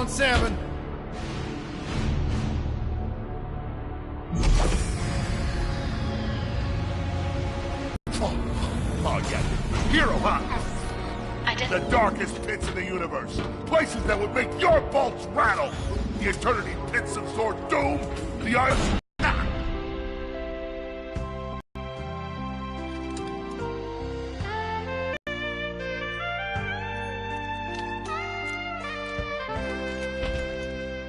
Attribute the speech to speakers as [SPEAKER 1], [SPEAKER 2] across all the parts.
[SPEAKER 1] on salmon.
[SPEAKER 2] Oh, yeah. Hero, huh? The darkest pits in the universe. Places that would make your bolts rattle. The eternity pits of Sword Doom. The iron...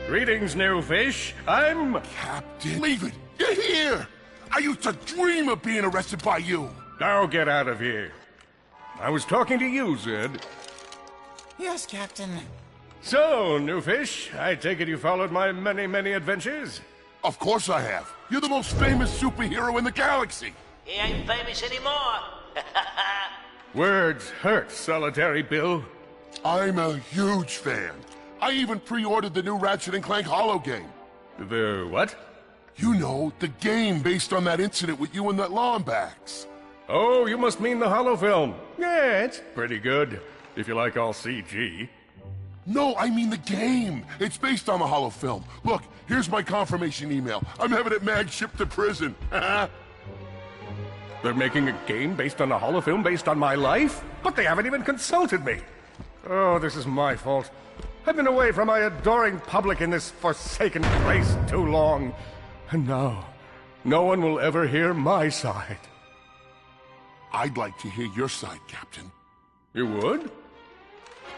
[SPEAKER 3] Greetings, new fish. I'm...
[SPEAKER 2] Captain... Leave it! You're here! I used to dream of being arrested by you!
[SPEAKER 3] Now get out of here. I was talking to you, Zed.
[SPEAKER 1] Yes, Captain.
[SPEAKER 3] So, new fish, I take it you followed my many, many adventures?
[SPEAKER 2] Of course I have. You're the most famous superhero in the galaxy.
[SPEAKER 4] He ain't famous anymore.
[SPEAKER 3] Words hurt, Solitary Bill.
[SPEAKER 2] I'm a huge fan. I even pre-ordered the new Ratchet Clank holo game.
[SPEAKER 3] The what?
[SPEAKER 2] You know, the game based on that incident with you and that Lombax.
[SPEAKER 3] Oh, you must mean the holo film. Yeah, it's pretty good, if you like all CG.
[SPEAKER 2] No, I mean the game. It's based on the holo film. Look, here's my confirmation email. I'm having it mag shipped to prison.
[SPEAKER 3] They're making a game based on a holo film based on my life? But they haven't even consulted me. Oh, this is my fault. I've been away from my adoring public in this forsaken place too long. And now, no one will ever hear my side.
[SPEAKER 2] I'd like to hear your side, Captain.
[SPEAKER 3] You would?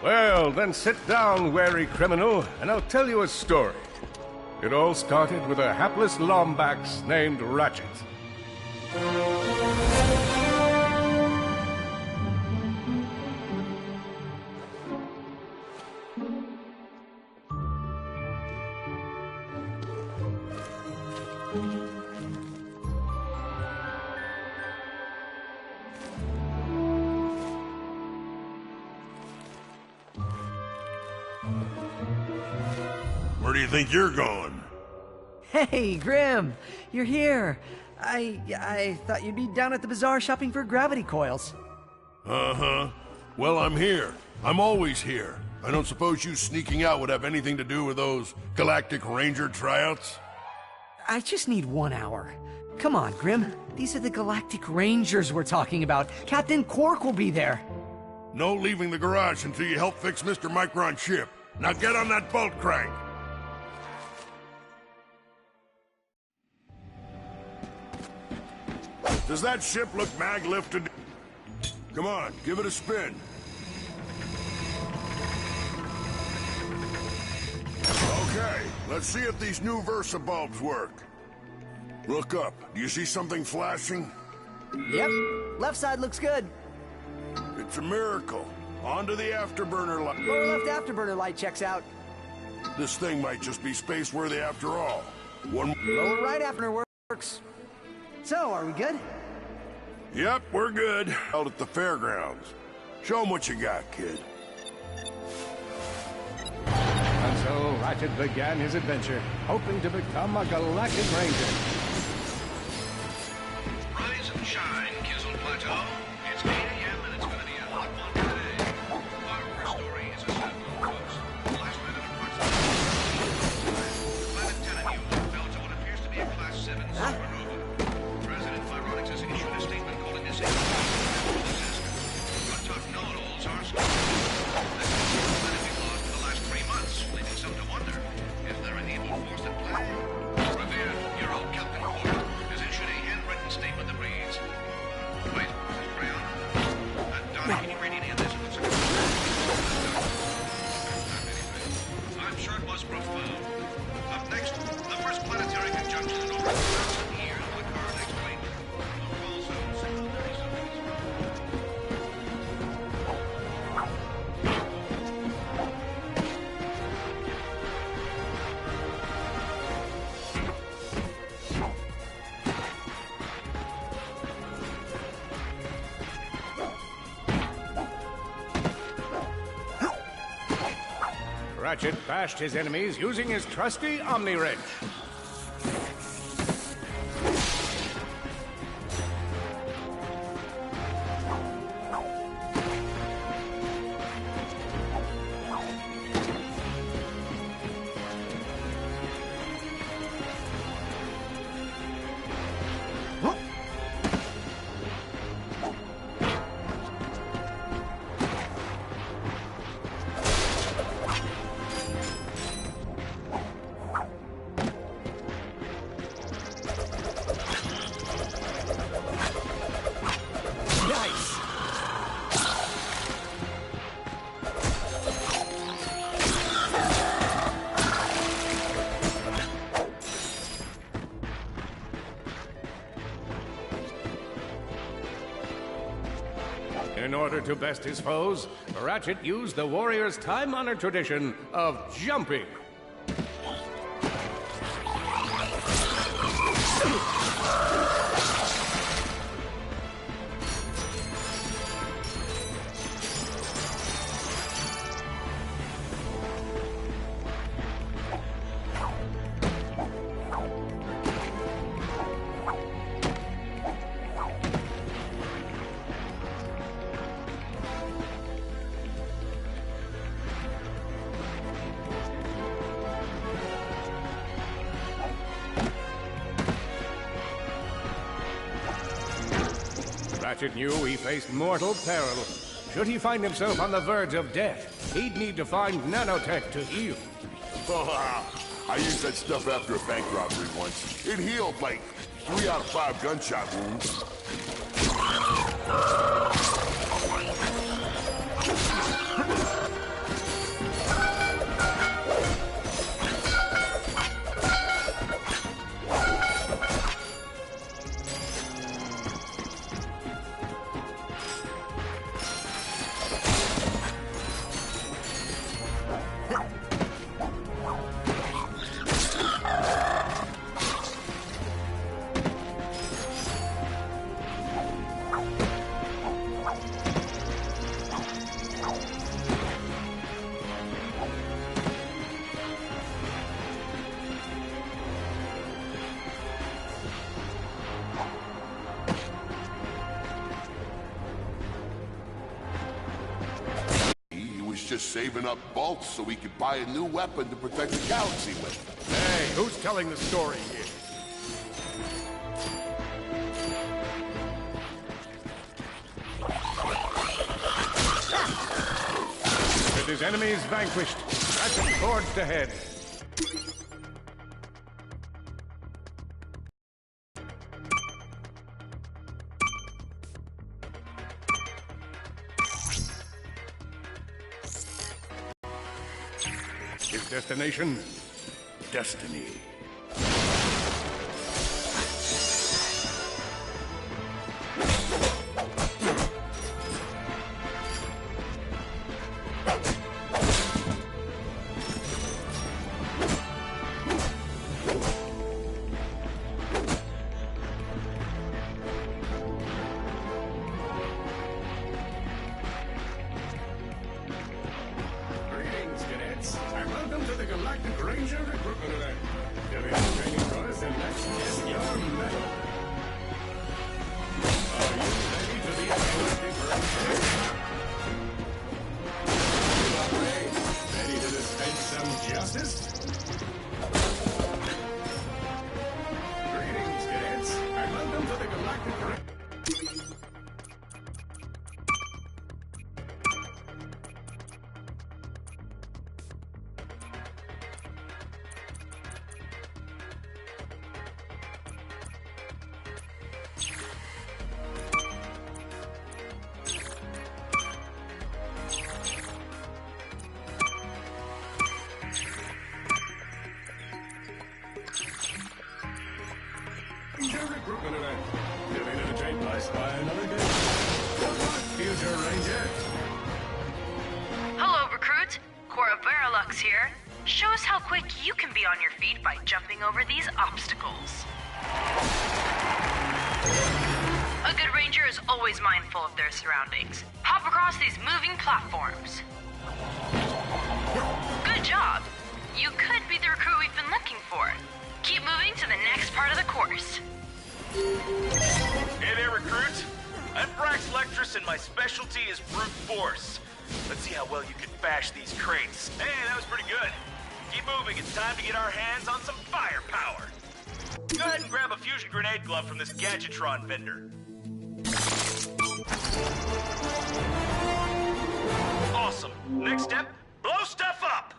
[SPEAKER 3] Well, then sit down, wary criminal, and I'll tell you a story. It all started with a hapless Lombax named Ratchet.
[SPEAKER 5] Where do you think you're going?
[SPEAKER 6] Hey, Grim! You're here! I thought you'd be down at the bazaar shopping for gravity coils.
[SPEAKER 5] Uh-huh. Well, I'm here. I'm always here. I don't suppose you sneaking out would have anything to do with those Galactic Ranger tryouts?
[SPEAKER 6] I just need 1 hour. Come on, Grim. These are the Galactic Rangers we're talking about. Captain Quark will be there.
[SPEAKER 5] No leaving the garage until you help fix Mr. Micron's ship. Now get on that bolt crank! Does that ship look mag-lifted? Come on, give it a spin. Okay, let's see if these new Versa bulbs work. Look up. Do you see something flashing?
[SPEAKER 6] Yep. Left side looks good.
[SPEAKER 5] It's a miracle. Onto the afterburner light.
[SPEAKER 6] Lower left afterburner light checks out.
[SPEAKER 5] This thing might just be space-worthy after all. One...
[SPEAKER 6] Lower right afterburner works. So, are we good?
[SPEAKER 5] Yep, we're good. Held at the fairgrounds. Show 'em what you got, kid.
[SPEAKER 3] And so Ratchet began his adventure, hoping to become a Galactic Ranger.
[SPEAKER 7] Rise and shine, Kizzle Plateau. It's 8 a.m. and it's going to be a hot one today. Our first story is a sad one, folks. Last night at approximately Planet Tenebule fell to what appears to be a Class 7 supernova. President Fironics has issued a statement calling this a natural disaster. But tough know-it-alls are skeptical. This is the planet we've lost in the last 3 months, leaving some to wonder. Is there an evil force at play? Revered Hero Captain Quark has issued a handwritten statement that reads... Wait, is this crayon? Donnie, can you read any of this? It looks like I'm sure it was profound. Up next, the first planetary conjunction in over 1,000 years with the card explained. The call zone, 6:30 seconds.
[SPEAKER 3] Ratchet bashed his enemies using his trusty Omni Wrench. order to best his foes, Ratchet used the warrior's time-honored tradition of jumping. Ratchet knew he faced mortal peril. Should he find himself on the verge of death, he'd need to find nanotech to heal.
[SPEAKER 2] I used that stuff after a bank robbery once. It healed like 3 out of 5 gunshot wounds. Just saving up bolts so we could buy a new weapon to protect the galaxy with.
[SPEAKER 3] Hey, who's telling the story here? With his enemies vanquished, Ratchet forged ahead. His destination? Destiny. Welcome to the Galactic Ranger Recruitment Event. Give me a training course and let's test your mettle. Are you ready to be a Galactic Ranger? You are ready to dispense some justice? Greetings, cadets, and welcome to the Galactic Ranger. Recruitment event. Giving it a train price by another day. Good luck, future ranger.
[SPEAKER 8] Hello, recruit. Cora Veralux here. Show us how quick you can be on your feet by jumping over these obstacles. A good ranger is always mindful of their surroundings. Hop across these moving platforms. Good job. You could be the recruit we've been looking for. Keep moving to the next part of the course.
[SPEAKER 9] Hey there, recruit. I'm Brax Lectrus, and my specialty is brute force. Let's see how well you can bash these crates. Hey, that was pretty good. Keep moving. It's time to get our hands on some firepower. Go ahead and grab a fusion grenade glove from this Gadgetron vendor. Awesome. Next step, blow stuff up.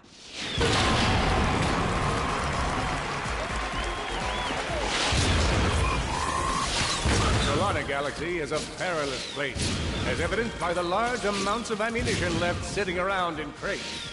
[SPEAKER 3] Solana Galaxy is a perilous place, as evidenced by the large amounts of ammunition left sitting around in crates.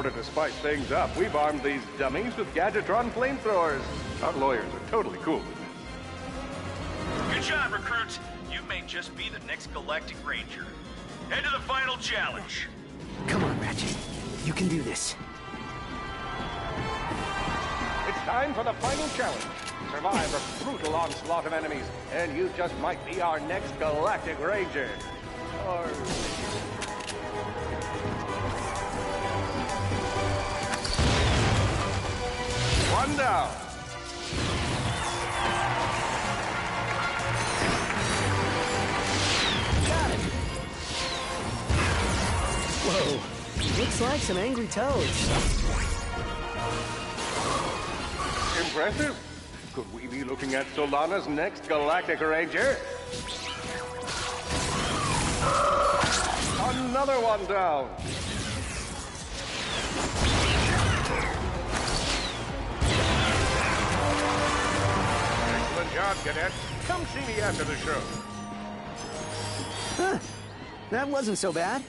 [SPEAKER 3] order to spice things up, we've armed these dummies with Gadgetron flamethrowers. Our lawyers are totally cool with it.
[SPEAKER 9] Good job, recruits. You may just be the next Galactic Ranger. Head to the final challenge.
[SPEAKER 6] Come on, Ratchet. You can do this.
[SPEAKER 3] It's time for the final challenge. Survive a brutal onslaught of enemies, and you just might be our next Galactic Ranger. Or... one down.
[SPEAKER 6] Got it. Whoa. Looks like some angry toads.
[SPEAKER 3] Impressive. Could we be looking at Solana's next Galactic Ranger? Another one down. Excellent job, Cadet. Come see me after the show.
[SPEAKER 6] Huh. That wasn't so bad.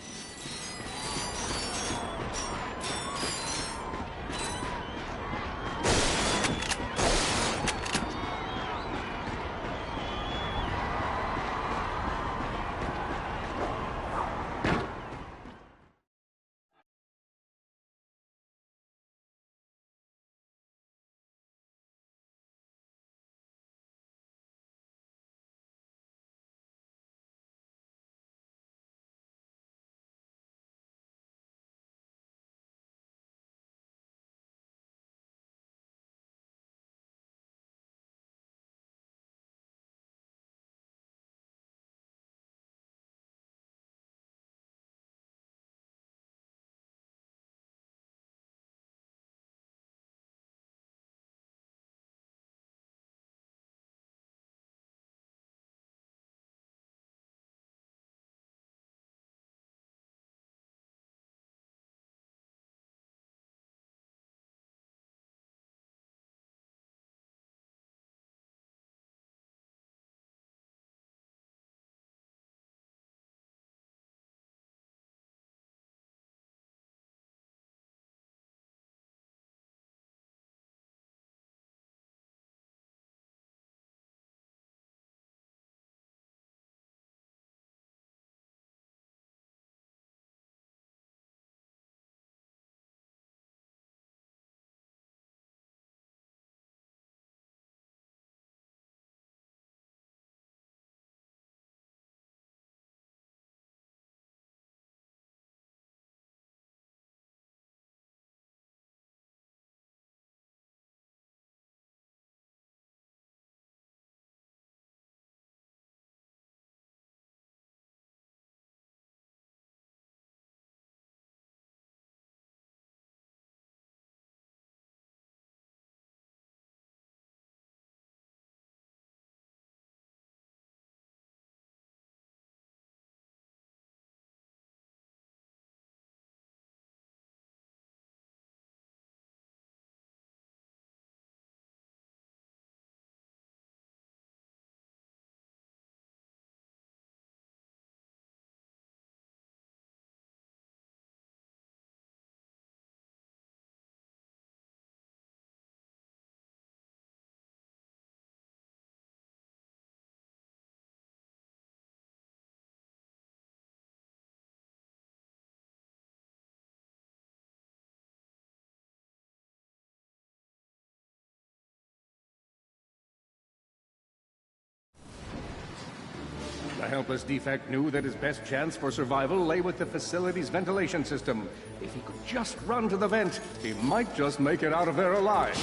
[SPEAKER 3] The helpless defect knew that his best chance for survival lay with the facility's ventilation system. If he could just run to the vent, he might just make it out of there alive.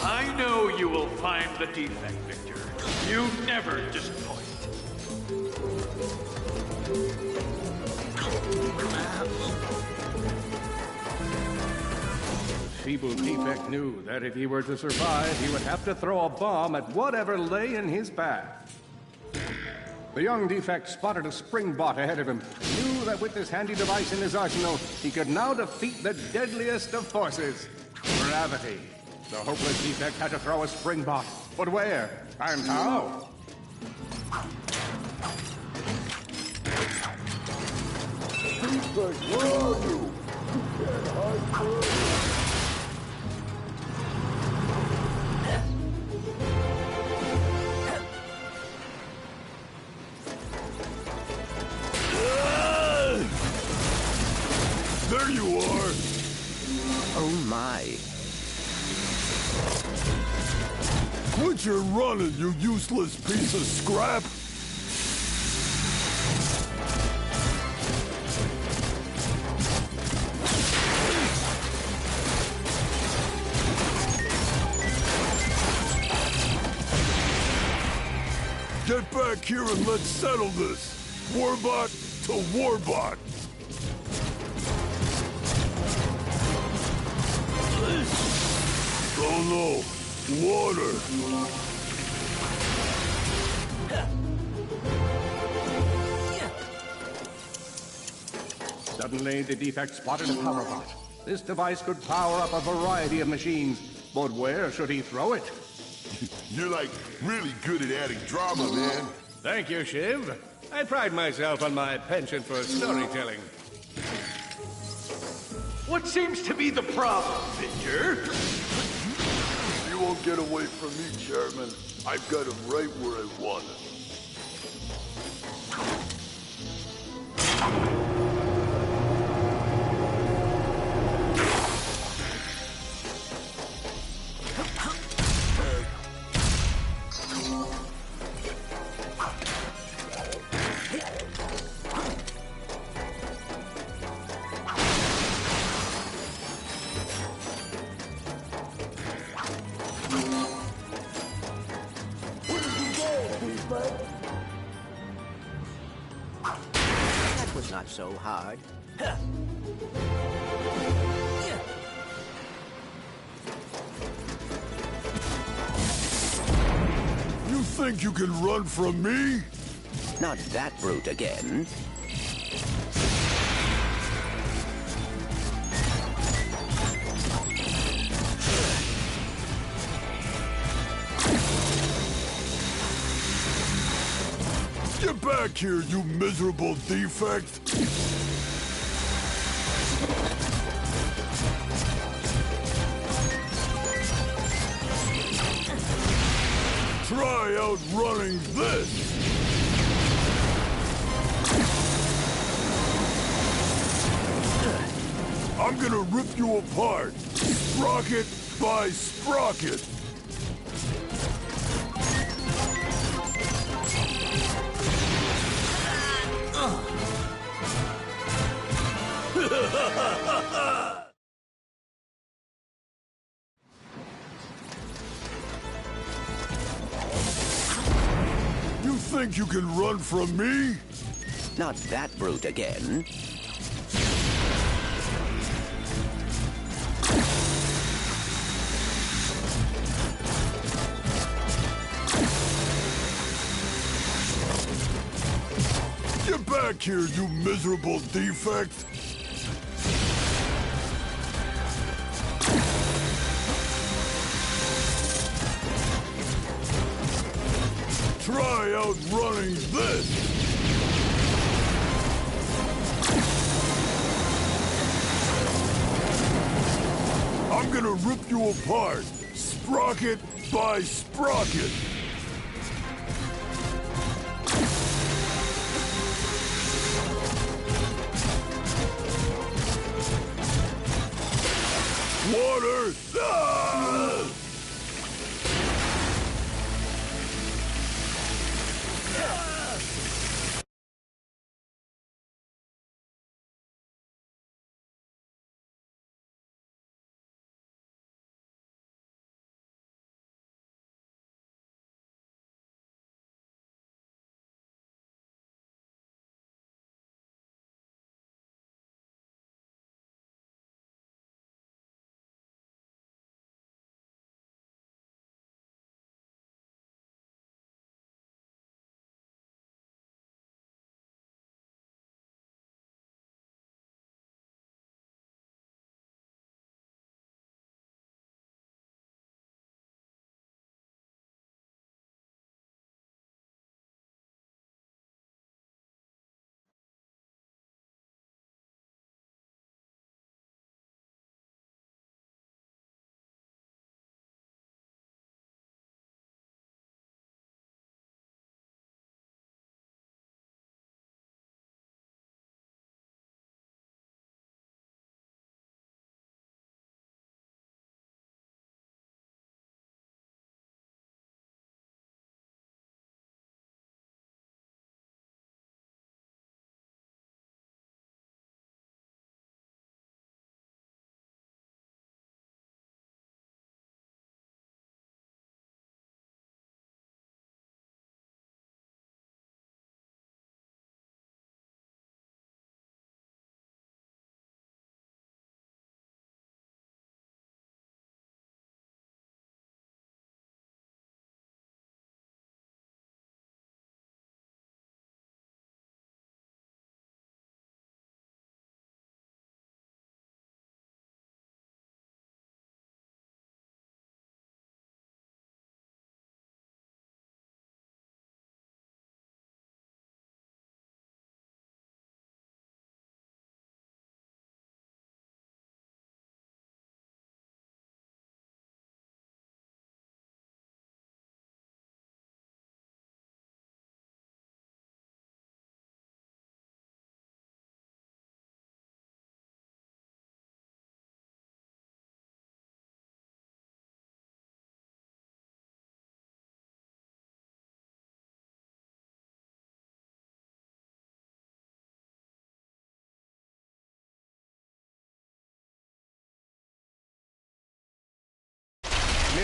[SPEAKER 10] I know you will find the defect, Victor. You never disappoint.
[SPEAKER 3] Feeble Defect knew that if he were to survive, he would have to throw a bomb at whatever lay in his path. The young Defect spotted a spring bot ahead of him, knew that with this handy device in his arsenal, he could now defeat the deadliest of forces, gravity. The hopeless Defect had to throw a spring bot, but where and how?
[SPEAKER 5] There you are!
[SPEAKER 11] Oh my.
[SPEAKER 5] Quit your running, you useless piece of scrap! Get back here and let's settle this! Warbot to Warbot! Oh no! Water!
[SPEAKER 3] Suddenly, the defect spotted a power bot. This device could power up a variety of machines, but where should he throw it?
[SPEAKER 2] You're like really good at adding drama, man.
[SPEAKER 3] Thank you, Shiv. I pride myself on my penchant for storytelling.
[SPEAKER 10] What seems to be the problem, Victor?
[SPEAKER 5] You won't get away from me, Chairman. I've got him right where I want him.
[SPEAKER 11] That was not so hard.
[SPEAKER 5] You think you can run from me?
[SPEAKER 11] Not that brute again.
[SPEAKER 5] Get back here, you miserable defect! Try outrunning this! I'm gonna rip you apart, sprocket by sprocket! You think you can run from me?
[SPEAKER 11] Not that brute again.
[SPEAKER 5] Get back here, you miserable defect! Try outrunning this! I'm gonna rip you apart, sprocket by sprocket! Water! Ah!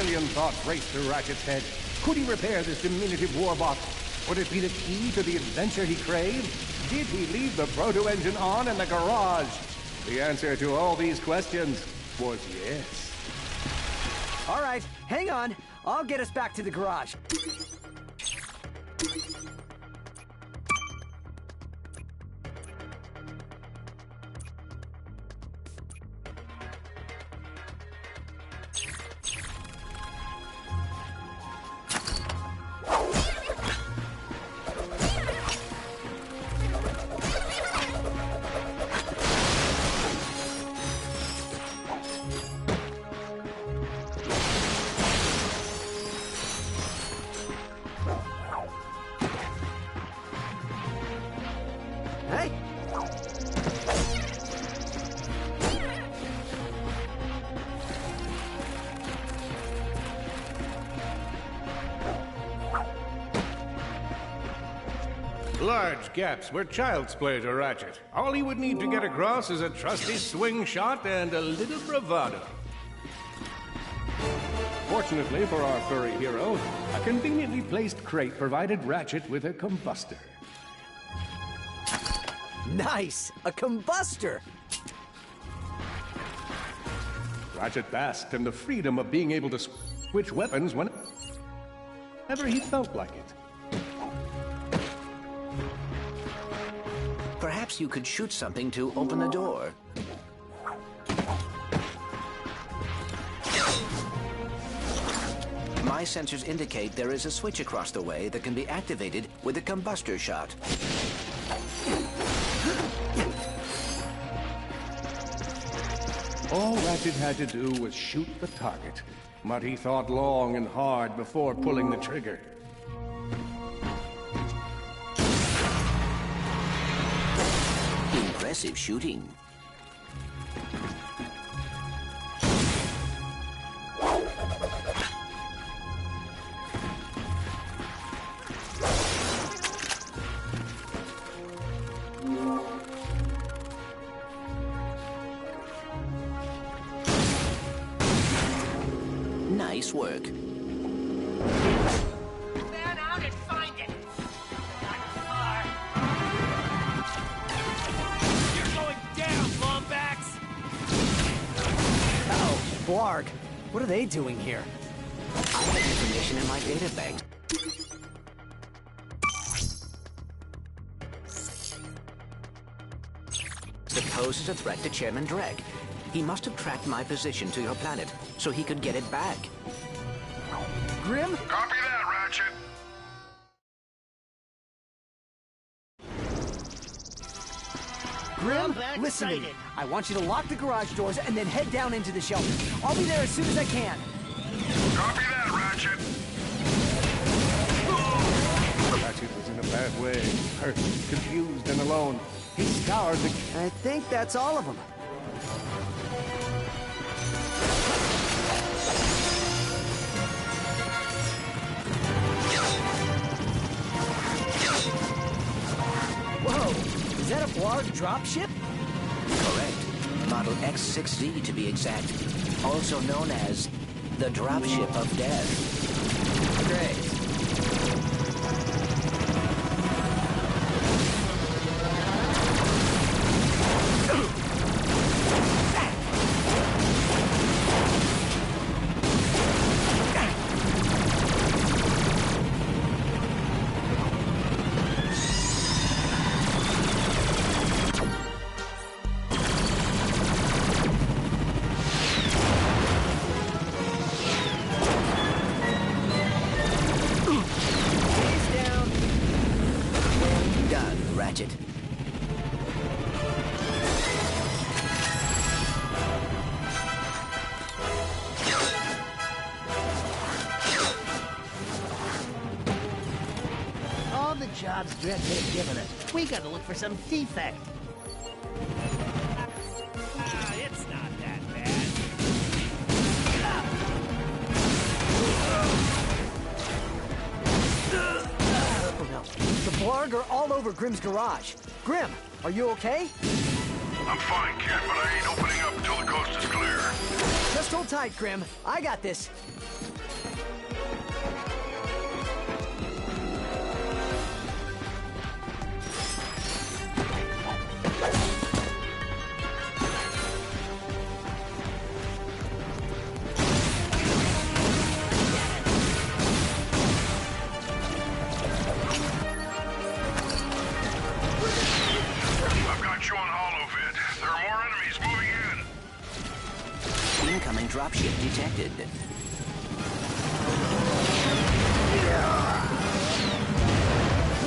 [SPEAKER 3] million thoughts raced through Ratchet's head. Could he repair this diminutive warbot? Would it be the key to the adventure he craved? Did he leave the proto-engine on in the garage? The answer to all these questions was yes.
[SPEAKER 6] All right, hang on. I'll get us back to the garage. Hey!
[SPEAKER 3] Large gaps were child's play to Ratchet. All he would need to get across is a trusty swing shot and a little bravado. Fortunately for our furry hero, a conveniently placed crate provided Ratchet with a combustor.
[SPEAKER 6] Nice! A combustor!
[SPEAKER 3] Ratchet basked in the freedom of being able to switch weapons whenever he felt like it.
[SPEAKER 11] Perhaps you could shoot something to open the door. My sensors indicate there is a switch across the way that can be activated with a combustor shot.
[SPEAKER 3] All Ratchet had to do was shoot the target, but he thought long and hard before pulling the trigger.
[SPEAKER 11] Impressive shooting. Nice work.
[SPEAKER 4] Man out and find it. Not far. You're going down, Lombax.
[SPEAKER 6] Oh, Blarg. What are they doing here?
[SPEAKER 11] I have information in my data bank. That poses a threat to Chairman Drek. He must have tracked my position to your planet, so he could get it back.
[SPEAKER 6] Grim?
[SPEAKER 7] Copy that, Ratchet.
[SPEAKER 6] Grim,
[SPEAKER 4] I'm
[SPEAKER 6] listen to me.
[SPEAKER 4] excited.
[SPEAKER 6] I want you to lock the garage doors and then head down into the shelter. I'll be there as soon as I can.
[SPEAKER 7] Copy that, Ratchet.
[SPEAKER 3] Ratchet was in a bad way, hurt, confused, and alone. He scoured the...
[SPEAKER 6] I think that's all of them. Whoa! Is that a Blarg dropship?
[SPEAKER 11] Correct. Model X6Z to be exact. Also known as the Dropship of Death.
[SPEAKER 6] Great.
[SPEAKER 11] Done, Ratchet.
[SPEAKER 4] All the jobs Dredd has given us, we gotta look for some defect. It's not that bad.
[SPEAKER 6] Oh no. The Blarg are all over Grim's garage. Grim, are you okay?
[SPEAKER 7] I'm fine, kid, but I ain't opening up until the coast is clear.
[SPEAKER 6] Just hold tight, Grim. I got this.
[SPEAKER 7] you on Holovit. There are more enemies moving in.
[SPEAKER 11] Incoming dropship detected.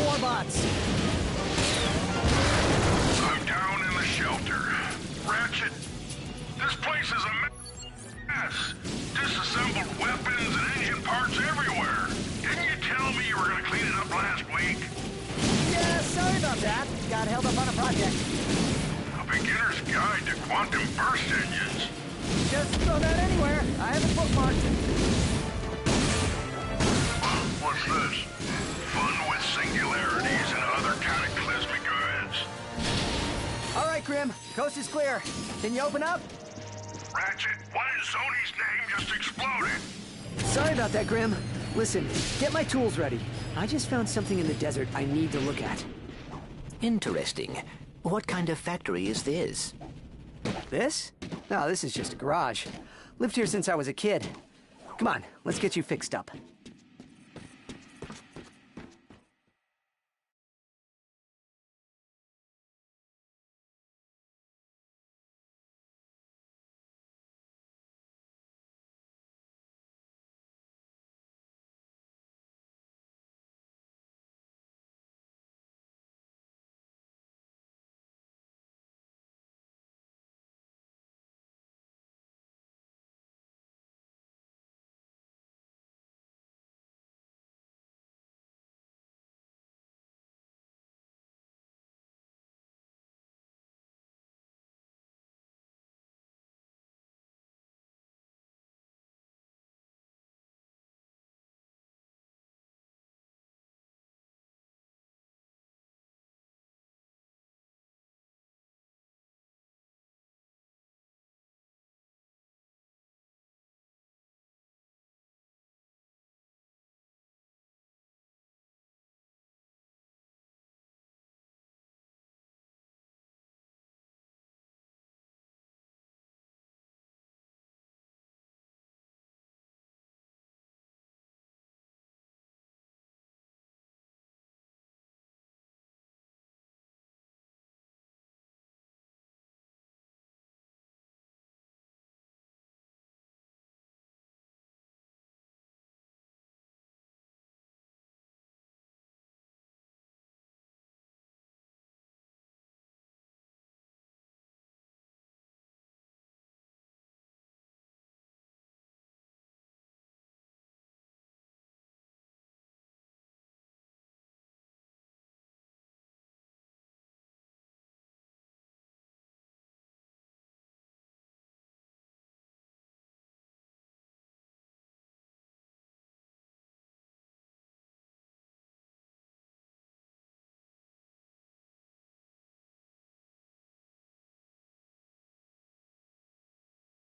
[SPEAKER 6] Warbots!
[SPEAKER 7] I'm down in the shelter. Ratchet, this place is a mess. Disassembled weapons and engine parts everywhere. Didn't you tell me you were going to clean it up last week?
[SPEAKER 6] Yeah, sorry about that. Got held up on a project.
[SPEAKER 7] A beginner's guide to quantum burst engines.
[SPEAKER 6] Just throw that anywhere. I have it bookmarked.
[SPEAKER 7] What's this? Fun with singularities and other cataclysmic events.
[SPEAKER 6] All right, Grim. Coast is clear. Can you open up?
[SPEAKER 7] Ratchet, what in Sony's name just exploded?
[SPEAKER 6] Sorry about that, Grim. Listen, get my tools ready. I just found something in the desert I need to look at.
[SPEAKER 11] Interesting. What kind of factory is this?
[SPEAKER 6] This? No, this is just a garage. Lived here since I was a kid. Come on, let's get you fixed up.